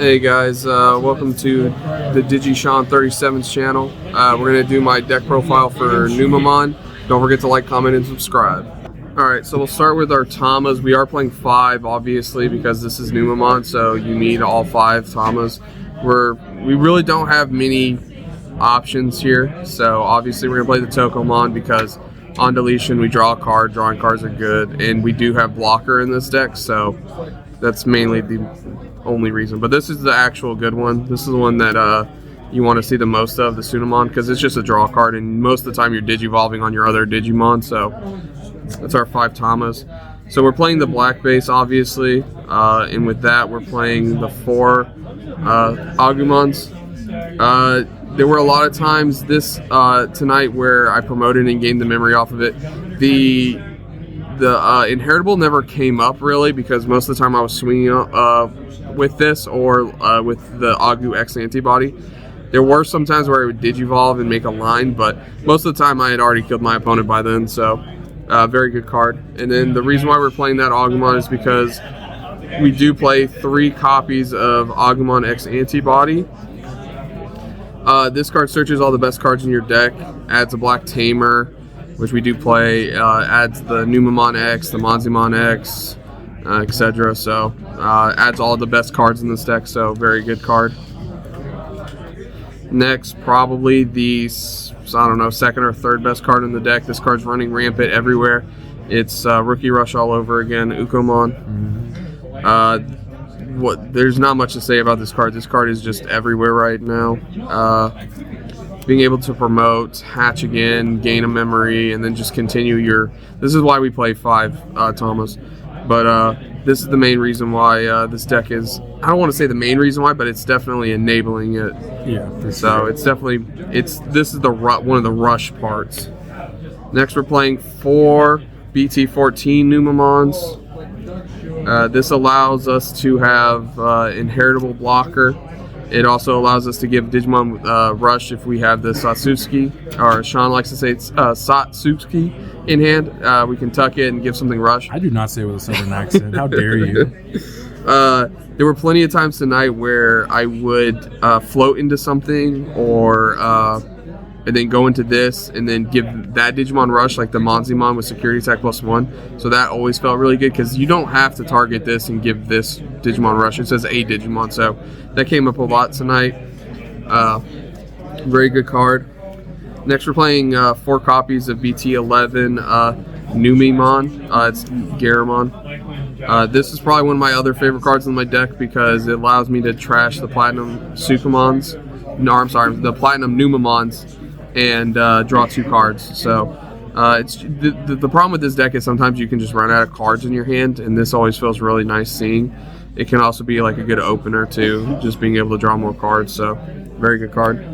Hey guys, welcome to the Digimon 37's channel. We're going to do my deck profile for Numemon. Don't forget to like, comment, and subscribe. Alright, so we'll start with our Tamas. We are playing 5, obviously, because this is Numemon, so you need all 5 Tamas. We really don't have many options here, so obviously we're going to play the Tokomon because on deletion we draw a card. Drawing cards are good, and we do have blocker in this deck, so that's mainly the only reason. But this is the actual good one. This is the one that you want to see the most of, the Numemon, because it's just a draw card, and most of the time you're digivolving on your other Digimon, so that's our 5 Tamas. So we're playing the black base, obviously, and with that we're playing the 4 Agumons. There were a lot of times this tonight where I promoted and gained the memory off of it. The inheritable never came up really because most of the time I was swinging with this or with the Agu X antibody. There were some times where I would digivolve and make a line, but most of the time I had already killed my opponent by then, so very good card. And then the reason why we're playing that Agumon is because we do play 3 copies of Agumon X antibody. This card searches all the best cards in your deck, adds a black tamer, which we do play, adds the Numemon X, the Monzimon X, etc. So adds all the best cards in this deck, so very good card. Next, probably the, I don't know, 2nd or 3rd best card in the deck. This card's running rampant everywhere. It's Rookie Rush all over again, Ukomon. There's not much to say about this card. This card is just everywhere right now. Being able to promote, hatch again, gain a memory, and then just continue your... This is why we play 5 Tamas. But this is the main reason why this deck is... I don't want to say the main reason why, but it's definitely enabling it. Yeah, for so sure. it's definitely... This is the one of the rush parts. Next we're playing 4 BT15 Numemons. This allows us to have inheritable blocker. It also allows us to give Digimon Rush if we have the Satsuki, or Sean likes to say it's Satsuki in hand. We can tuck it and give something Rush. I do not say it with a southern accent. How dare you? There were plenty of times tonight where I would float into something or and then go into this and then give that Digimon Rush, like the Monzimon with security attack +1. So that always felt really good because you don't have to target this and give this Digimon Rush. It says a Digimon, so that came up a lot tonight. Very good card. Next we're playing 4 copies of BT11 Numemon. It's Garamon. This is probably one of my other favorite cards in my deck because it allows me to trash the Platinum Sukumons. No, I'm sorry, the Platinum Numemons, and draw 2 cards. So it's the problem with this deck is sometimes you can just run out of cards in your hand, and this always feels really nice seeing. It can also be like a good opener too, just being able to draw more cards. So very good card.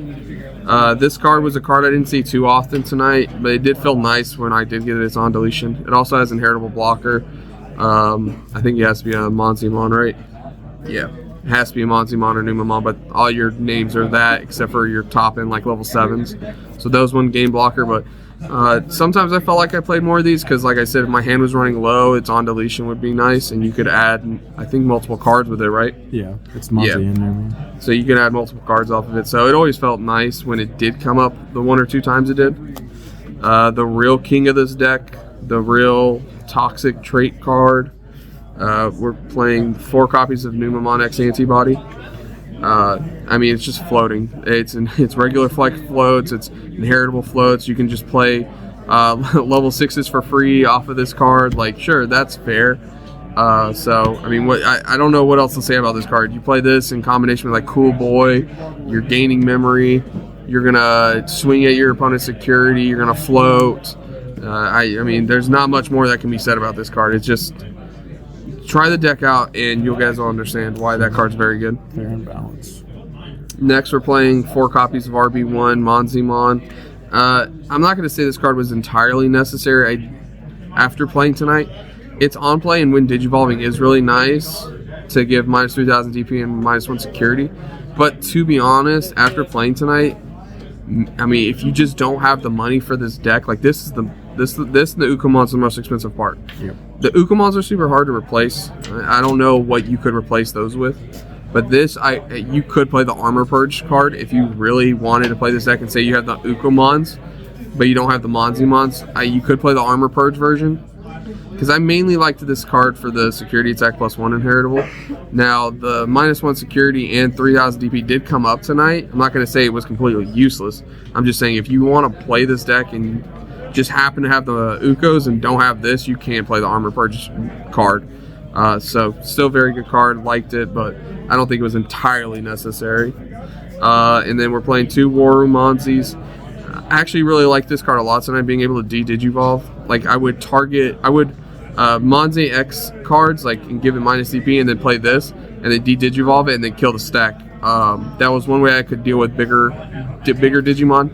This card was a card I didn't see too often tonight, but it did feel nice when I did get it on deletion. It also has inheritable blocker. I think it has to be a Monzimon, right? Yeah. It has to be a Monzimon or Numemon, but all your names are that except for your top end, like level 7s. So those one game blocker, but sometimes I felt like I played more of these because, like I said, if my hand was running low, it's on deletion would be nice, and you could add, I think, multiple cards with it, right? Yeah, it's Monzi in there, man. So you can add multiple cards off of it. So it always felt nice when it did come up the 1 or 2 times it did. The real king of this deck, the real toxic trait card. We're playing 4 copies of Numemon X antibody. I mean, it's just floating. It's regular flex floats. It's inheritable floats. You can just play level 6s for free off of this card. Like, sure, that's fair. So I mean, I don't know what else to say about this card. You play this in combination with like Cool Boy. You're gaining memory. You're gonna swing at your opponent's security. You're gonna float. I mean, there's not much more that can be said about this card. It's just... Try the deck out, and you guys will understand why that card's very good. Fair and balanced. Next, we're playing 4 copies of RB1 Monzimon. I'm not going to say this card was entirely necessary. After playing tonight, its on play and when digivolving is really nice to give -3000 DP and -1 security. But to be honest, after playing tonight, I mean, if you just don't have the money for this deck, like this and the Ukomon's the most expensive part. Yep. The Ukomons are super hard to replace. I don't know what you could replace those with. But this, you could play the Armor Purge card if you really wanted to play this deck and say you have the Ukomons, but you don't have the Monzimons. You could play the Armor Purge version. Because I mainly liked this card for the security attack +1 inheritable. Now, the -1 security and 3000 DP did come up tonight. I'm not going to say it was completely useless. I'm just saying if you want to play this deck and just happen to have the Ukos and don't have this, you can play the Armor Purge card. So, still very good card. Liked it, but I don't think it was entirely necessary. And then we're playing 2 War Room Monzis. I actually really like this card a lot tonight, being able to de-digivolve. Like, I would Monze X cards, like, and give it -DP and then play this, and then de-digivolve it and then kill the stack. That was one way I could deal with bigger Digimon.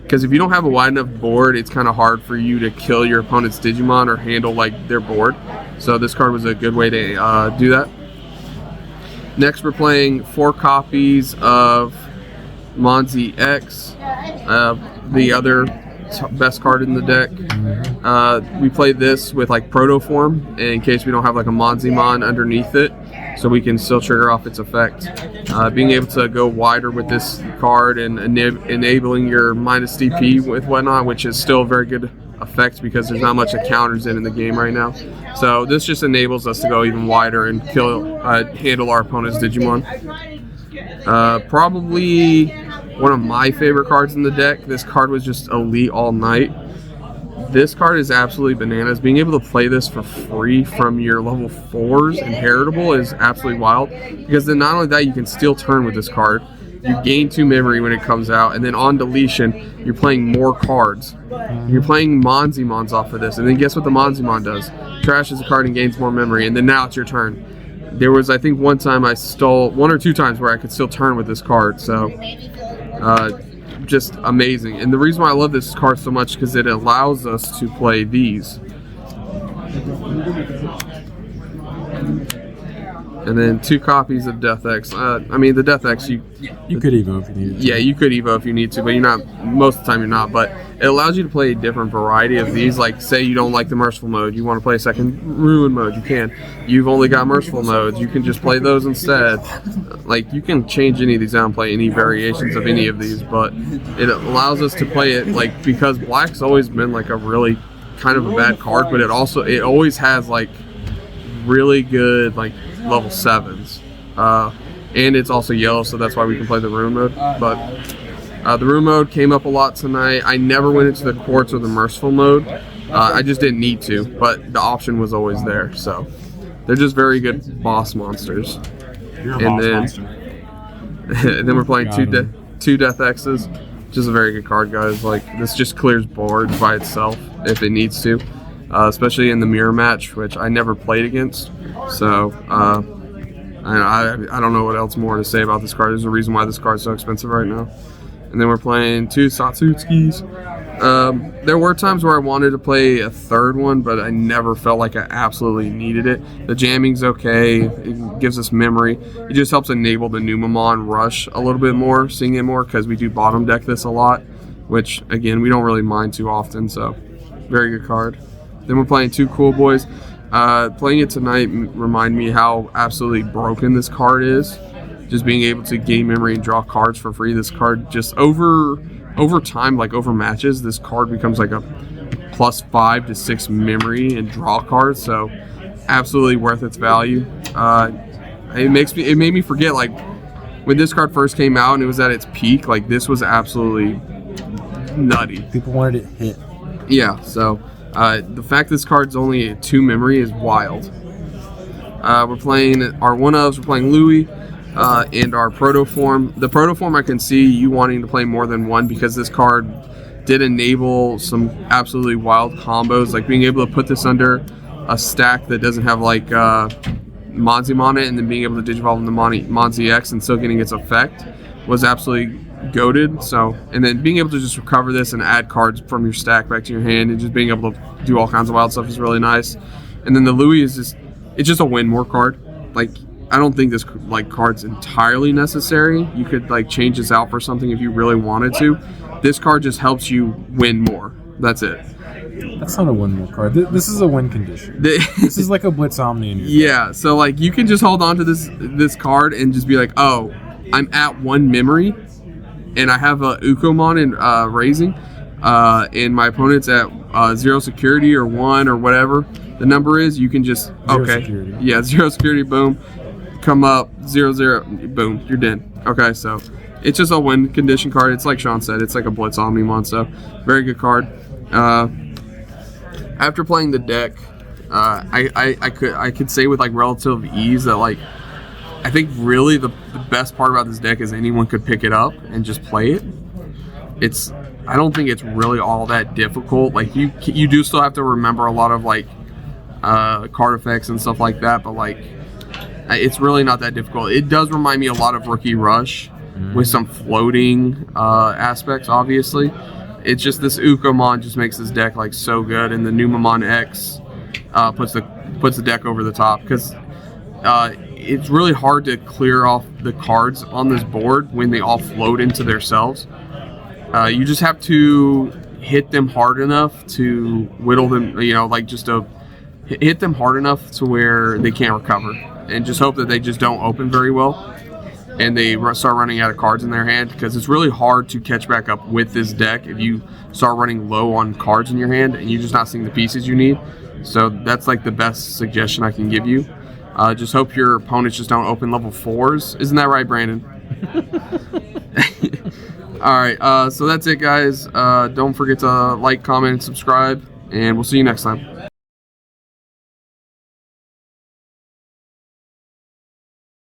Because if you don't have a wide enough board, it's kind of hard for you to kill your opponent's Digimon or handle, like, their board. So this card was a good way to do that. Next, we're playing 4 copies of Monze X, the other best card in the deck. We play this with like proto form in case we don't have like a Monzimon underneath it, so we can still trigger off its effect. Being able to go wider with this card and enabling your -DP with whatnot, which is still a very good effect because there's not much of counters in the game right now. So this just enables us to go even wider and handle our opponent's Digimon. Probably one of my favorite cards in the deck. This card was just elite all night. This card is absolutely bananas. Being able to play this for free from your level 4s inheritable is absolutely wild, because then not only that, you can steal turn with this card. You gain 2 memory when it comes out, and then on deletion, you're playing more cards. You're playing Monzimons off of this, and then guess what the Monzimon does? Trashes the card and gains more memory, and then now it's your turn. There was, I think, one time I stole, 1 or 2 times where I could still turn with this card, so just amazing. And the reason why I love this card so much is because it allows us to play these. And then 2 copies of Death X. I mean, the Death X, you could evo if you needed to. Yeah, you could evo if you need to, but you're not, most of the time you're not. But it allows you to play a different variety of these. Like, say you don't like the Merciful mode, you want to play a second Ruin mode, you can. You've only got Merciful modes, you can just play those instead. Like, you can change any of these out and play any variations of any of these, but it allows us to play it, like, because Black's always been, like, a really kind of a bad card, but it always has, like, really good, like, level 7s. And it's also yellow, so that's why we can play the Ruin mode. But the Ruin mode came up a lot tonight. I never went into the Quartz or the Merciful mode. I just didn't need to, but the option was always there. So they're just very good boss monsters. You're a boss monster. And then we're playing two Death X's. Just a very good card, guys. Like, this just clears boards by itself if it needs to. Especially in the mirror match, which I never played against. So, I don't know what else more to say about this card. There's a reason why this card's so expensive right now. And then we're playing 2 Satsutskis. There were times where I wanted to play a 3rd one, but I never felt like I absolutely needed it. The jamming's okay. It gives us memory. It just helps enable the Numemon rush a little bit more, seeing it more, because we do bottom deck this a lot, which, again, we don't really mind too often, so very good card. Then we're playing 2 Cool Boys. Playing it tonight remind me how absolutely broken this card is. Just being able to gain memory and draw cards for free. This card just over time, like over matches, this card becomes like a +5 to 6 memory and draw cards. So absolutely worth its value. It made me forget, like, when this card first came out and it was at its peak. Like, this was absolutely nutty. People wanted it hit. Yeah. So. The fact this card's only 2 memory is wild. We're playing our 1-ofs, we're playing Louis, and our Proto Form. The Proto Form, I can see you wanting to play more than one, because this card did enable some absolutely wild combos, like being able to put this under a stack that doesn't have, like, Monzimon on it, and then being able to digivolve in the Monze X and still getting its effect was absolutely goated. So, and then being able to just recover this and add cards from your stack back to your hand, and just being able to do all kinds of wild stuff is really nice. And then the Louis is it's just a win more card. Like, I don't think this, like, card's entirely necessary. You could, like, change this out for something if you really wanted to. This card just helps you win more. That's it. That's not a win more card. This is a win condition. This is like a Blitz Omni in your Yeah, so like you can just hold on to this card and just be like, oh, I'm at 1 memory, and I have a Ukomon in raising, and my opponent's at 0 security or 1 or whatever the number is. You can just security. Yeah, 0 security, boom, come up 0/0, boom, you're dead. Okay, so it's just a win condition card. It's like Sean said, it's like a Blitz Omnimon, so very good card. After playing the deck, I could say with like relative ease that like I think really the best part about this deck is anyone could pick it up and just play it. I don't think it's really all that difficult. Like you do still have to remember a lot of like card effects and stuff like that, but like it's really not that difficult. It does remind me a lot of Rookie Rush with some floating aspects, obviously. It's just this Ukomon just makes this deck like so good, and the Numemon X puts the deck over the top, because it's really hard to clear off the cards on this board when they all float into themselves. You just have to hit them hard enough to whittle them, like just to hit them hard enough to where they can't recover, and just hope that they just don't open very well and they start running out of cards in their hand, because it's really hard to catch back up with this deck if you start running low on cards in your hand and you're just not seeing the pieces you need. So that's like the best suggestion I can give you. Just hope your opponents just don't open level 4s. Isn't that right, Brandon? Alright, so that's it, guys. Don't forget to like, comment, and subscribe, and we'll see you next time.